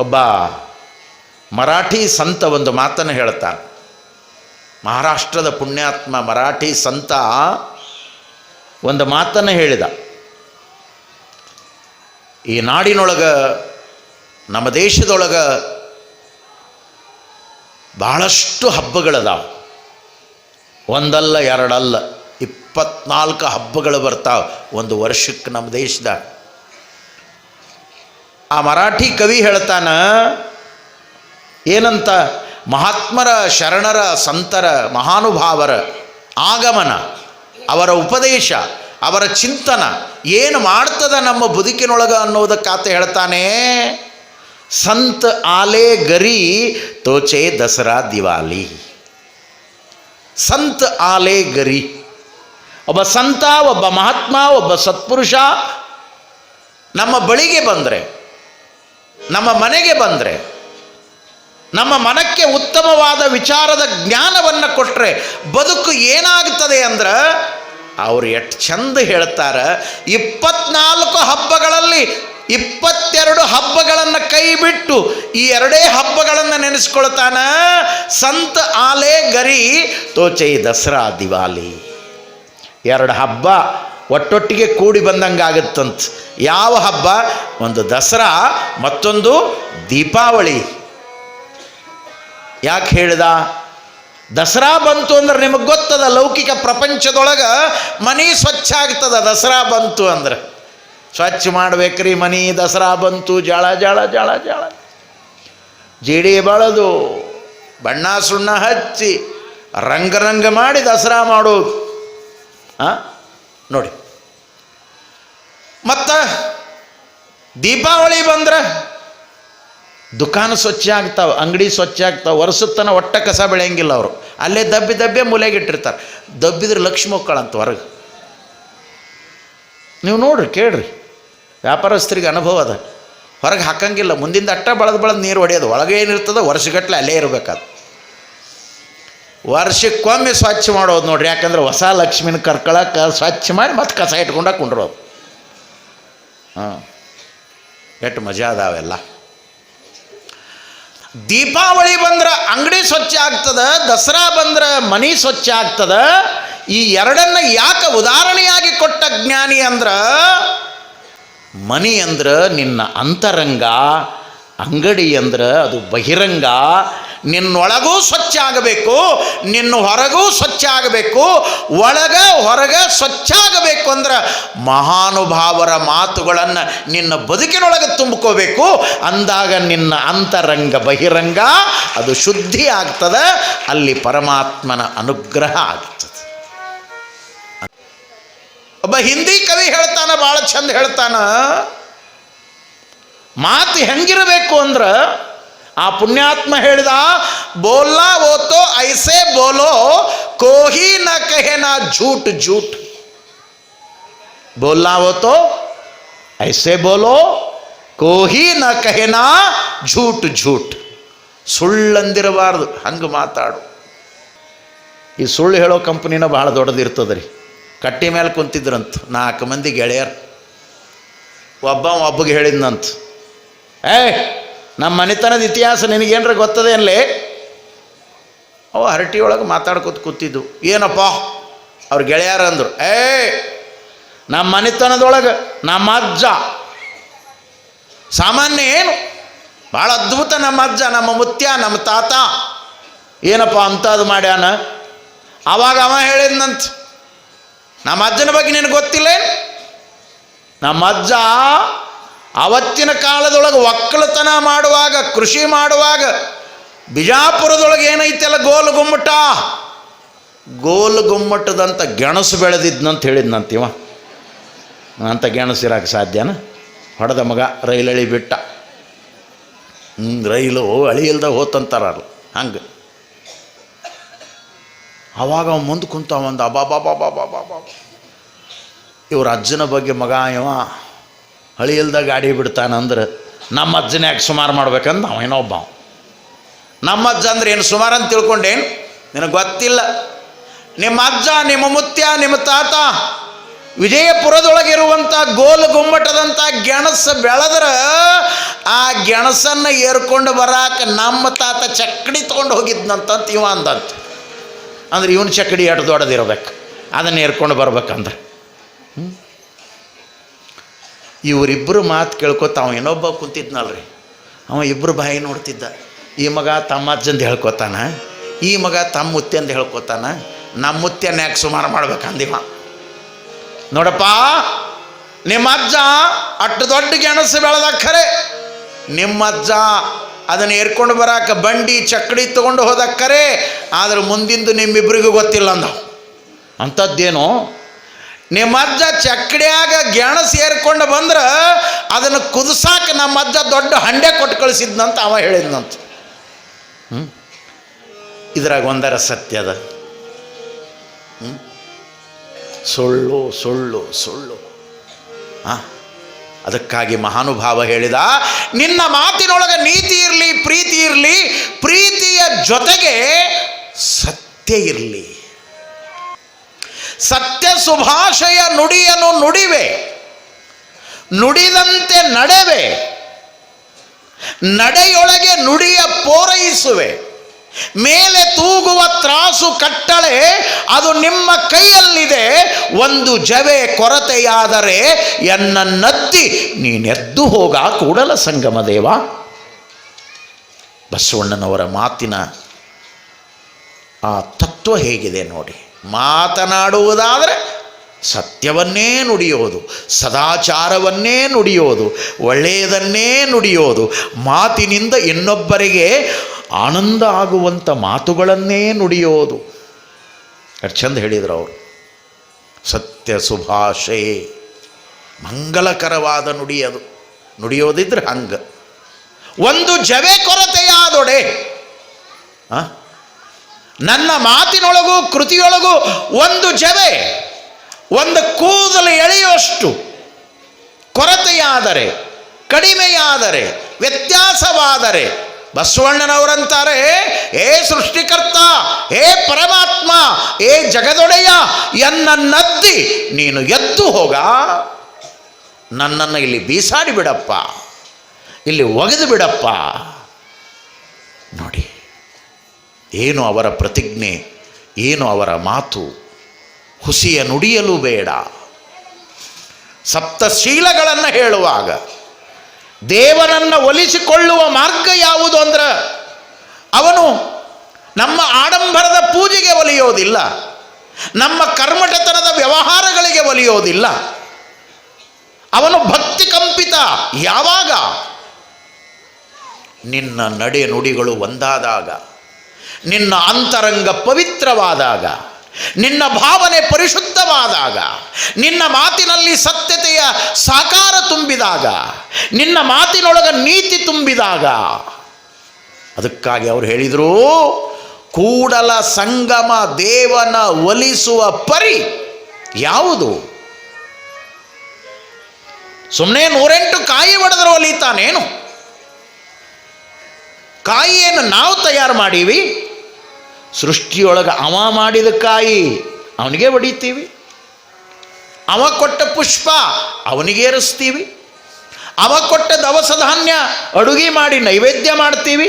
ಒಬ್ಬ ಮರಾಠಿ ಸಂತ ಒಂದು ಮಾತನ್ನು ಹೇಳ್ತಾನೆ. ಮಹಾರಾಷ್ಟ್ರದ ಪುಣ್ಯಾತ್ಮ ಮರಾಠಿ ಸಂತ ಒಂದು ಮಾತನ್ನು ಹೇಳಿದ. ಈ ನಾಡಿನೊಳಗೆ, ನಮ್ಮ ದೇಶದೊಳಗೆ ಬಹಳಷ್ಟು ಹಬ್ಬಗಳದಾವ. ಒಂದಲ್ಲ ಎರಡಲ್ಲ, 24 ಹಬ್ಬಗಳು ಬರ್ತಾವೆ ಒಂದು ವರ್ಷಕ್ಕೆ ನಮ್ಮ ದೇಶದಾಗ. ಆ ಮರಾಠಿ ಕವಿ ಹೇಳ್ತಾನ ಏನಂತ, ಮಹಾತ್ಮರ, ಶರಣರ, ಸಂತರ, ಮಹಾನುಭಾವರ ಆಗಮನ, ಅವರ ಉಪದೇಶ, ಅವರ ಚಿಂತನ ಏನು ಮಾಡ್ತದ ನಮ್ಮ ಬದುಕಿನೊಳಗೆ ಅನ್ನೋದಕ್ಕಾತ ಹೇಳ್ತಾನೆ. ಸಂತ ಆಲೆ ಗರಿ ತೋಚೆ ದಸರಾ ದಿವಾಲಿ. ಸಂತ ಆಲೆ ಗರಿ, ಒಬ್ಬ ಸಂತ, ಒಬ್ಬ ಮಹಾತ್ಮ, ಒಬ್ಬ ಸತ್ಪುರುಷ ನಮ್ಮ ಬಳಿಗೆ ಬಂದರೆ, ನಮ್ಮ ಮನೆಗೆ ಬಂದರೆ, ನಮ್ಮ ಮನಕ್ಕೆ ಉತ್ತಮವಾದ ವಿಚಾರದ ಜ್ಞಾನವನ್ನು ಕೊಟ್ಟರೆ ಬದುಕು ಏನಾಗ್ತದೆ ಅಂದ್ರೆ, ಅವ್ರು ಎಷ್ಟು ಚಂದ ಹೇಳ್ತಾರೆ. 24 ಹಬ್ಬಗಳಲ್ಲಿ 22 ಹಬ್ಬಗಳನ್ನು ಕೈ ಬಿಟ್ಟು ಈ 2 ಹಬ್ಬಗಳನ್ನು ನೆನೆಸ್ಕೊಳ್ತಾನ. ಸಂತ ಆಲೆ ಗರಿ ತೋಚೈ ದಸರಾ ದಿವಾಲಿ. 2 ಹಬ್ಬ ಒಟ್ಟೊಟ್ಟಿಗೆ ಕೂಡಿ ಬಂದಂಗಾಗತ್ತಂತ. ಯಾವ ಹಬ್ಬ? ಒಂದು ದಸರಾ, ಮತ್ತೊಂದು ದೀಪಾವಳಿ. ಯಾಕೆ ಹೇಳಿದ? ದಸರಾ ಬಂತು ಅಂದ್ರೆ ನಿಮಗೆ ಗೊತ್ತದ, ಲೌಕಿಕ ಪ್ರಪಂಚದೊಳಗೆ ಮನೆ ಸ್ವಚ್ಛ ಆಗ್ತದ. ದಸರಾ ಬಂತು ಅಂದ್ರೆ ಸ್ವಚ್ಛ ಮಾಡ್ಬೇಕ್ರಿ ಮನೆ. ದಸರಾ ಬಂತು, ಜಾಳ ಜಾಳ ಜಾಳ ಜಾಳ, ಜೇಡಿ ಬಳದು, ಬಣ್ಣ ಸುಣ್ಣ ಹಚ್ಚಿ, ರಂಗ ಮಾಡಿ ದಸರಾ ಮಾಡೋದು ನೋಡಿ. ಮತ್ತು ದೀಪಾವಳಿ ಬಂದ್ರೆ ದುಕಾನು ಸ್ವಚ್ಛ ಆಗ್ತಾವೆ, ಅಂಗಡಿ ಸ್ವಚ್ಛ ಆಗ್ತಾವೆ. ವರ್ಷದ ಒಟ್ಟ ಕಸ ಬೆಳೆಯಂಗಿಲ್ಲ ಅವರು. ಅಲ್ಲೇ ದಬ್ಬೆ ಮೂಲೆಗಿಟ್ಟಿರ್ತಾರೆ. ದಬ್ಬಿದ್ರೆ ಲಕ್ಷ್ಮಿ ಮಕ್ಕಳಂತ ಹೊರಗೆ. ನೀವು ನೋಡ್ರಿ, ಕೇಳ್ರಿ, ವ್ಯಾಪಾರಸ್ಥರಿಗೆ ಅನುಭವ ಅದ. ಹೊರಗೆ ಹಾಕಂಗಿಲ್ಲ, ಮುಂದಿಂದ ಅಟ್ಟ ಬಳದು ನೀರು ಹೊಡೆಯೋದು. ಒಳಗೆ ಏನಿರ್ತದೆ ವರ್ಷಗಟ್ಟಲೆ ಅಲ್ಲೇ ಇರಬೇಕಾದ. ವರ್ಷಕ್ಕೊಮ್ಮೆ ಸ್ವಚ್ಛ ಮಾಡೋದು ನೋಡ್ರಿ. ಯಾಕಂದ್ರೆ ಹೊಸ ಲಕ್ಷ್ಮಿನ ಕರ್ಕೊಳಕ್ಕೆ ಸ್ವಚ್ಛ ಮಾಡಿ ಮತ್ತೆ ಕಸ ಇಟ್ಕೊಂಡಾಗ ಕುಂಡ್ರೋದು. ಎಷ್ಟು ಮಜಾ ಅದಾವೆಲ್ಲ. ದೀಪಾವಳಿ ಬಂದ್ರೆ ಅಂಗಡಿ ಸ್ವಚ್ಛ ಆಗ್ತದ, ದಸರಾ ಬಂದ್ರೆ ಮನೆ ಸ್ವಚ್ಛ ಆಗ್ತದ. ಈ ಎರಡನ್ನ ಯಾಕೆ ಉದಾಹರಣೆಯಾಗಿ ಕೊಟ್ಟ ಜ್ಞಾನಿ ಅಂದ್ರೆ, ಮನೆ ಅಂದ್ರೆ ನಿನ್ನ ಅಂತರಂಗ, ಅಂಗಡಿ ಅಂದ್ರೆ ಅದು ಬಹಿರಂಗ. ನಿನ್ನೊಳಗೂ ಸ್ವಚ್ಛ ಆಗಬೇಕು, ನಿನ್ನ ಹೊರಗೂ ಸ್ವಚ್ಛ ಆಗಬೇಕು. ಒಳಗೆ ಹೊರಗೆ ಸ್ವಚ್ಛ ಆಗಬೇಕು ಅಂದ್ರೆ ಮಹಾನುಭಾವರ ಮಾತುಗಳನ್ನು ನಿನ್ನ ಬದುಕಿನೊಳಗೆ ತುಂಬಿಕೋಬೇಕು. ಅಂದಾಗ ನಿನ್ನ ಅಂತರಂಗ ಬಹಿರಂಗ ಅದು ಶುದ್ಧಿ ಆಗ್ತದೆ. ಅಲ್ಲಿ ಪರಮಾತ್ಮನ ಅನುಗ್ರಹ ಆಗ್ತದೆ. ಒಬ್ಬ ಹಿಂದಿ ಕವಿ ಹೇಳ್ತಾನ, ಭಾಳ ಚಂದ ಹೇಳ್ತಾನ. ಮಾತು ಹೆಂಗಿರಬೇಕು ಅಂದ್ರೆ, ಆ ಪುಣ್ಯಾತ್ಮ ಹೇಳಿದ, ಬೋಲ್ನಾ ವೋ ತೋ ಐಸೆ ಬೋಲೋ ಕೋಹಿ ನ ಕಹೆ ನಾ ಝೂಟ್ ಝೂಟ್. ಬೋಲ್ನಾ ವೋ ತೋ ಐಸೆ ಬೋಲೋ ಕೋಹಿ ನ ಕಹೆ ನಾ ಝೂಟ್ ಝೂಟ್. ಸುಳ್ಳಂದಿರಬಾರ್ದು, ಹಂಗೆ ಮಾತಾಡು. ಈ ಸುಳ್ಳು ಹೇಳೋ ಕಂಪ್ನಿನ ಭಾಳ ದೊಡ್ಡದಿರ್ತದೆ ರೀ. ಕಟ್ಟಿ ಮೇಲೆ ಕುಂತಿದ್ರಂತ 4 ಮಂದಿ ಗೆಳೆಯರು. ಒಬ್ಬಗೆ ಹೇಳಿದ್ನಂತ, ನಮ್ಮ ಮನೆತನದ ಇತಿಹಾಸ ನಿನಗೇನ್ರ ಗೊತ್ತದೆ ಅಲ್ಲೇ? ಅವ ಹರಟಿಯೊಳಗೆ ಮಾತಾಡ್ಕೊತ ಕೂತಿದ್ದು. ಏನಪ್ಪ? ಅವ್ರ ಗೆಳೆಯರು ಅಂದರು, ನಮ್ಮ ಮನೆತನದೊಳಗೆ ನಮ್ಮ ಅಜ್ಜ ಸಾಮಾನ್ಯ ಏನು ಭಾಳ ಅದ್ಭುತ. ನಮ್ಮ ಅಜ್ಜ, ನಮ್ಮ ಮುತ್ಯ, ನಮ್ಮ ತಾತ ಏನಪ್ಪ ಅಂಥದ್ದು ಮಾಡ್ಯಾನ. ಆವಾಗ ಅವ ಹೇಳಿದ್ನಂತ, ನಮ್ಮ ಅಜ್ಜನ ಬಗ್ಗೆ ನಿನಗೆ ಗೊತ್ತಿಲ್ಲ? ನಮ್ಮ ಅಜ್ಜ ಅವತ್ತಿನ ಕಾಲದೊಳಗೆ ಒಕ್ಕಲತನ ಮಾಡುವಾಗ, ಕೃಷಿ ಮಾಡುವಾಗ ಬಿಜಾಪುರದೊಳಗೆ ಏನೈತೆಲ್ಲ ಗೋಲು ಗುಮ್ಮಟದಂಥ ಗೆಣಸು ಬೆಳೆದಿದ್ನಂತ ಹೇಳಿದ್ನಂತೀವ. ಅಂತ ಗೆಣಸು ಇರೋಕೆ ಸಾಧ್ಯನ? ಹೊಡೆದ ಮಗ ರೈಲಳಿ ಬಿಟ್ಟ. ರೈಲು ಅಳಿಯಿಲ್ದ ಹೋತಂತಾರಲ್ಲ ಹಂಗೆ. ಆವಾಗ ಅವ ಮುಂದೆ ಕುಂತ ಒಂದು ಅಬಾಬಾಬಾಬಾಬಾಬಾ, ಇವ್ರ ಅಜ್ಜನ ಬಗ್ಗೆ ಮಗ ಇವ ಹಳಿಯಿಲ್ದ ಗಾಡಿ ಬಿಡ್ತಾನಂದ್ರೆ ನಮ್ಮ ಅಜ್ಜನ ಯಾಕೆ ಸುಮಾರು ಮಾಡ್ಬೇಕಂದು ಅವೇನೊಬ್ಬ. ನಮ್ಮ ಅಜ್ಜ ಅಂದ್ರೆ ಏನು ಸುಮಾರು ಅಂತ ತಿಳ್ಕೊಂಡೇನು? ನಿನಗೆ ಗೊತ್ತಿಲ್ಲ. ನಿಮ್ಮ ಅಜ್ಜ, ನಿಮ್ಮ ಮುತ್ಯ, ನಿಮ್ಮ ತಾತ ವಿಜಯಪುರದೊಳಗಿರುವಂಥ ಗೋಲು ಗುಮ್ಮಟದಂಥ ಗೆಣಸು ಬೆಳೆದ್ರೆ ಆ ಗೆಣಸನ್ನು ಏರ್ಕೊಂಡು ಬರಾಕ ನಮ್ಮ ತಾತ ಚಕ್ಕಡಿ ತೊಗೊಂಡು ಹೋಗಿದ್ನಂತಂತ ಇವ ಅಂದಂತ. ಅಂದ್ರೆ ಇವನು ಚಕ್ಕಡಿ ಎಷ್ಟು ದೊಡ್ಡದಿರ್ಬೇಕು ಅದನ್ನು ಏರ್ಕೊಂಡು ಬರ್ಬೇಕಂದ್ರೆ. ಇವರಿಬ್ಬರು ಮಾತು ಕೇಳ್ಕೊತ ಅವ ಇನ್ನೊಬ್ಬ ಕುಂತಿದ್ನಲ್ರಿ, ಅವ ಇಬ್ಬರು ಬಾಯಿ ನೋಡ್ತಿದ್ದ. ಈ ಮಗ ತಮ್ಮ ಅಜ್ಜಂದು ಹೇಳ್ಕೊತಾನ, ಈ ಮಗ ತಮ್ಮ ಮುತ್ತೆಂದು ಹೇಳ್ಕೊತಾನ. ನಮ್ಮ ಮುತ್ತೆನ ಯಾಕೆ ಸುಮಾರು ಮಾಡ್ಬೇಕಂದಿವ. ನೋಡಪ್ಪ, ನಿಮ್ಮ ಅಜ್ಜ ಅಷ್ಟು ದೊಡ್ಡ ಗೆಣಸು ಬೆಳೆದ ಖರೆ, ನಿಮ್ಮ ಅಜ್ಜ ಅದನ್ನು ಏರ್ಕೊಂಡು ಬರಾಕ ಬಂಡಿ ಚಕ್ಕಡಿ ತೊಗೊಂಡು ಹೋದ ಖರೆ, ಆದ್ರೆ ಮುಂದಿಂದು ನಿಮ್ಮಿಬ್ಬರಿಗೂ ಗೊತ್ತಿಲ್ಲ ಅಂದವು. ಅಂಥದ್ದೇನು, ನಿಮ್ಮ ಅಜ್ಜ ಚಕ್ಕಡಿಯಾಗ ಗೆಣಸು ಏರ್ಕೊಂಡು ಬಂದ್ರೆ ಅದನ್ನು ಕುದಿಸಾಕ ನಮ್ಮ ಅಜ್ಜ ದೊಡ್ಡ ಹಂಡೆ ಕೊಟ್ಟು ಕಳಿಸಿದ್ನಂತ ಅವ ಹೇಳಿದ್ನಂತ. ಇದ್ರಾಗ ಒಂದರ ಸತ್ಯದ, ಸುಳ್ಳು ಸುಳ್ಳು ಸುಳ್ಳು. ಅದಕ್ಕಾಗಿ ಮಹಾನುಭಾವ ಹೇಳಿದ, ನಿನ್ನ ಮಾತಿನೊಳಗೆ ನೀತಿ ಇರಲಿ, ಪ್ರೀತಿ ಇರಲಿ, ಪ್ರೀತಿಯ ಜೊತೆಗೆ ಸತ್ಯ ಇರಲಿ. ಸತ್ಯ ಸುಭಾಷೆಯ ನುಡಿಯನ್ನು ನುಡಿವೆ, ನುಡಿದಂತೆ ನಡೆವೆ, ನಡೆಯೊಳಗೆ ನುಡಿಯ ಪೂರೈಸುವೆ. ಮೇಲೆ ತೂಗುವ ತ್ರಾಸು ಕಟ್ಟಳೆ ಅದು ನಿಮ್ಮ ಕೈಯಲ್ಲಿದೆ. ಒಂದು ಜವೆ ಕೊರತೆಯಾದರೆ ಎನ್ನನ್ನತ್ತಿ ನೀನೆದ್ದು ಹೋಗ ಕೂಡಲ ಸಂಗಮ ದೇವ. ಬಸವಣ್ಣನವರ ಮಾತಿನ ಆ ತತ್ವ ಹೇಗಿದೆ ನೋಡಿ. ಮಾತನಾಡುವುದಾದರೆ ಸತ್ಯವನ್ನೇ ನುಡಿಯೋದು, ಸದಾಚಾರವನ್ನೇ ನುಡಿಯೋದು, ಒಳ್ಳೆಯದನ್ನೇ ನುಡಿಯೋದು, ಮಾತಿನಿಂದ ಇನ್ನೊಬ್ಬರಿಗೆ ಆನಂದ ಆಗುವಂಥ ಮಾತುಗಳನ್ನೇ ನುಡಿಯೋದು. ಎಷ್ಟು ಚಂದ ಹೇಳಿದರು ಅವರು. ಸತ್ಯ ಸುಭಾಷೆ, ಮಂಗಲಕರವಾದ ನುಡಿಯದು. ನುಡಿಯೋದಿದ್ರೆ ಹಂಗೆ. ಒಂದು ಜವೆ ಕೊರತೆಯಾದೊಡೆ, ನನ್ನ ಮಾತಿನೊಳಗೂ ಕೃತಿಯೊಳಗೂ ಒಂದು ಜವೆ, ಒಂದು ಕೂದಲು ಎಳೆಯುವಷ್ಟು ಕೊರತೆಯಾದರೆ, ಕಡಿಮೆಯಾದರೆ, ವ್ಯತ್ಯಾಸವಾದರೆ, ಬಸವಣ್ಣನವರಂತಾರೆ, ಹೇ ಸೃಷ್ಟಿಕರ್ತ, ಹೇ ಪರಮಾತ್ಮ, ಹೇ ಜಗದೊಡೆಯ, ಎನ್ನನ್ನದ್ದಿ ನೀನು ಎದ್ದು ಹೋಗ, ನನ್ನನ್ನು ಇಲ್ಲಿ ಬೀಸಾಡಿ ಬಿಡಪ್ಪ, ಇಲ್ಲಿ ಒಗೆದು ಬಿಡಪ್ಪ. ನೋಡಿ ಏನು ಅವರ ಪ್ರತಿಜ್ಞೆ, ಏನು ಅವರ ಮಾತು. ಹುಸಿಯ ನುಡಿಯಲು ಬೇಡ. ಸಪ್ತಶೀಲಗಳನ್ನು ಹೇಳುವಾಗ ದೇವನನ್ನು ಒಲಿಸಿಕೊಳ್ಳುವ ಮಾರ್ಗ ಯಾವುದು ಅಂದ್ರೆ, ಅವನು ನಮ್ಮ ಆಡಂಬರದ ಪೂಜೆಗೆ ಒಲಿಯೋದಿಲ್ಲ, ನಮ್ಮ ಕರ್ಮಠತನದ ವ್ಯವಹಾರಗಳಿಗೆ ಒಲಿಯೋದಿಲ್ಲ. ಅವನು ಭಕ್ತಿ ಕಂಪಿತ. ಯಾವಾಗ ನಿನ್ನ ನಡೆ ನುಡಿಗಳು ಒಂದಾದಾಗ, ನಿನ್ನ ಅಂತರಂಗ ಪವಿತ್ರವಾದಾಗ, ನಿನ್ನ ಭಾವನೆ ಪರಿಶುದ್ಧವಾದಾಗ, ನಿನ್ನ ಮಾತಿನಲ್ಲಿ ಸತ್ಯತೆಯ ಸಾಕಾರ ತುಂಬಿದಾಗ, ನಿನ್ನ ಮಾತಿನೊಳಗ ನೀತಿ ತುಂಬಿದಾಗ. ಅದಕ್ಕಾಗಿ ಅವರು ಹೇಳಿದರು, ಕೂಡಲ ಸಂಗಮ ದೇವನ ಒಲಿಸುವ ಪರಿ ಯಾವುದು? ಸುಮ್ಮನೆ 108 ಕಾಯಿ ಒಡೆದ್ರೆ ಒಲಿತಾನೇನು? ಕಾಯಿಯನ್ನು ನಾವು ತಯಾರು ಮಾಡೀವಿ. ಸೃಷ್ಟಿಯೊಳಗೆ ಅವ ಮಾಡಿದ ಕಾಯಿ ಅವನಿಗೆ ಹೊಡಿತೀವಿ, ಅವ ಕೊಟ್ಟ ಪುಷ್ಪ ಅವನಿಗೆ ಏರಿಸ್ತೀವಿ, ಅವ ಕೊಟ್ಟ ದವಸ ಧಾನ್ಯ ಅಡುಗೆ ಮಾಡಿ ನೈವೇದ್ಯ ಮಾಡ್ತೀವಿ.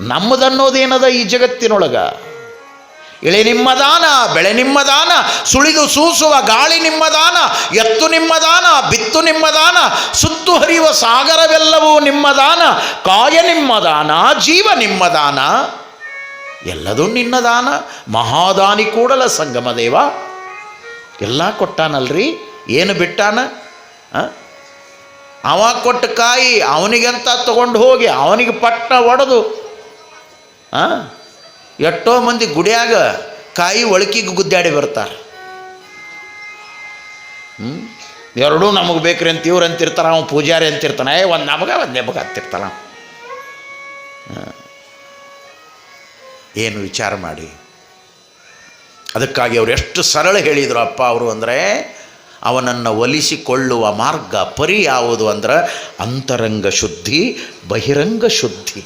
ನಮ್ಮದನ್ನೋದೇನದ ಈ ಜಗತ್ತಿನೊಳಗ? ಇಳೆ ನಿಮ್ಮ ದಾನ, ಬೆಳೆ ನಿಮ್ಮ ದಾನ, ಸುಳಿದು ಸೂಸುವ ಗಾಳಿ ನಿಮ್ಮ ದಾನ, ಎತ್ತು ನಿಮ್ಮ ದಾನ, ಬಿತ್ತು ನಿಮ್ಮ ದಾನ, ಸುತ್ತು ಹರಿಯುವ ಸಾಗರವೆಲ್ಲವೂ ನಿಮ್ಮ ದಾನ, ಕಾಯ ನಿಮ್ಮ ದಾನ, ಜೀವ ನಿಮ್ಮ ದಾನ, ಎಲ್ಲದೂ ನಿನ್ನ ದಾನ. ಮಹಾದಾನಿ ಕೂಡಲ ಸಂಗಮ ದೇವ. ಎಲ್ಲ ಕೊಟ್ಟಾನಲ್ರಿ, ಏನು ಬಿಟ್ಟಾನ? ಅವ ಕೊಟ್ಟ ಕಾಯಿ ಅವನಿಗಂತ ತಗೊಂಡು ಹೋಗಿ ಅವನಿಗೆ ಪಟ್ಟ ಒಡೆದು, ಎಷ್ಟೋ ಮಂದಿ ಗುಡಿಯಾಗ ಕಾಯಿ ಒಳಕಿಗೆ ಗುದ್ದಾಡಿ ಬರ್ತಾರೆ. ಎರಡೂ ನಮಗೆ ಬೇಕ್ರಿ ಅಂತ ಇವ್ರು ಅಂತಿರ್ತಾರ, ಅವ ಪೂಜಾರಿ ಅಂತಿರ್ತಾನೆ, ಒಂದು ನಮಗೆ ಒಂದು ನೆಬಗ ಅಂತಿರ್ತಾನ. ಏನು ವಿಚಾರ ಮಾಡಿ. ಅದಕ್ಕಾಗಿ ಅವರು ಎಷ್ಟು ಸರಳ ಹೇಳಿದರು ಅಪ್ಪ ಅವರು ಅಂದರೆ, ಅವನನ್ನು ಒಲಿಸಿಕೊಳ್ಳುವ ಮಾರ್ಗ ಪರಿ ಯಾವುದು ಅಂದ್ರೆ, ಅಂತರಂಗ ಶುದ್ಧಿ, ಬಹಿರಂಗ ಶುದ್ಧಿ.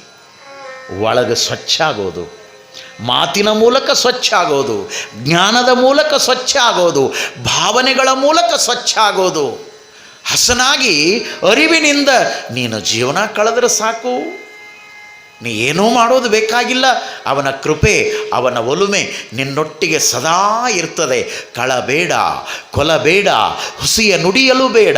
ಒಳಗೆ ಸ್ವಚ್ಛ ಆಗೋದು, ಮಾತಿನ ಮೂಲಕ ಸ್ವಚ್ಛ ಆಗೋದು, ಜ್ಞಾನದ ಮೂಲಕ ಸ್ವಚ್ಛ ಆಗೋದು, ಭಾವನೆಗಳ ಮೂಲಕ ಸ್ವಚ್ಛ ಆಗೋದು. ಹಸನಾಗಿ ಅರಿವಿನಿಂದ ನೀನು ಜೀವನ ಕಳೆದ್ರೆ ಸಾಕು, ನೀ ಏನೂ ಮಾಡೋದು ಬೇಕಾಗಿಲ್ಲ. ಅವನ ಕೃಪೆ, ಅವನ ಒಲುಮೆ ನಿನ್ನೊಟ್ಟಿಗೆ ಸದಾ ಇರ್ತದೆ. ಕಳಬೇಡ, ಕೊಲಬೇಡ, ಹುಸಿಯ ನುಡಿಯಲು ಬೇಡ,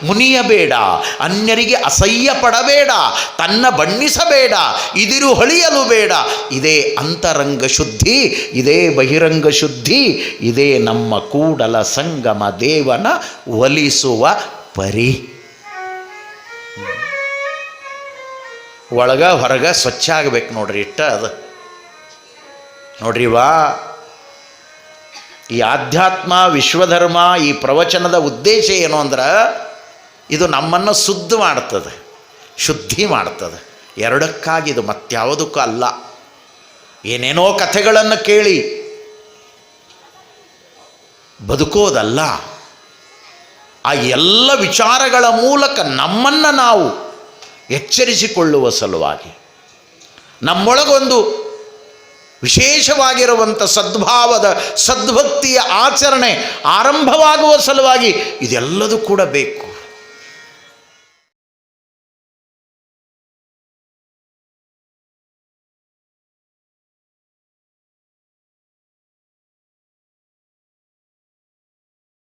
ಮುನಿಯಬೇಡ, ಅನ್ಯರಿಗೆ ಅಸಹ್ಯ ಪಡಬೇಡ, ತನ್ನ ಬಣ್ಣಿಸಬೇಡ, ಇದಿರು ಹೊಳಿಯಲು ಬೇಡ. ಇದೇ ಅಂತರಂಗ ಶುದ್ಧಿ, ಇದೇ ಬಹಿರಂಗ ಶುದ್ಧಿ, ಇದೇ ನಮ್ಮ ಕೂಡಲ ಸಂಗಮ ದೇವನ ಒಲಿಸುವ ಪರಿ. ಒಳಗ ಹೊರಗ ಸ್ವಚ್ಛ ಆಗಬೇಕು ನೋಡ್ರಿ, ಇಟ್ಟ ಅದು ನೋಡ್ರಿವಾ. ಈ ಆಧ್ಯಾತ್ಮ, ವಿಶ್ವಧರ್ಮ, ಈ ಪ್ರವಚನದ ಉದ್ದೇಶ ಏನು ಅಂದ್ರೆ ಇದು ನಮ್ಮನ್ನು ಶುದ್ಧ ಮಾಡ್ತದೆ, ಶುದ್ಧಿ ಮಾಡ್ತದೆ. ಎರಡಕ್ಕಾಗಿ, ಇದು ಮತ್ಯಾವುದಕ್ಕೂ ಅಲ್ಲ. ಏನೇನೋ ಕಥೆಗಳನ್ನು ಕೇಳಿ ಬದುಕೋದಲ್ಲ. ಆ ಎಲ್ಲ ವಿಚಾರಗಳ ಮೂಲಕ ನಮ್ಮನ್ನು ನಾವು ಎಚ್ಚರಿಸಿಕೊಳ್ಳುವ ಸಲುವಾಗಿ, ನಮ್ಮೊಳಗೊಂದು ವಿಶೇಷವಾಗಿರುವಂಥ ಸದ್ಭಾವದ, ಸದ್ಭಕ್ತಿಯ ಆಚರಣೆ ಆರಂಭವಾಗುವ ಸಲುವಾಗಿ ಇದೆಲ್ಲದೂ ಕೂಡ ಬೇಕು.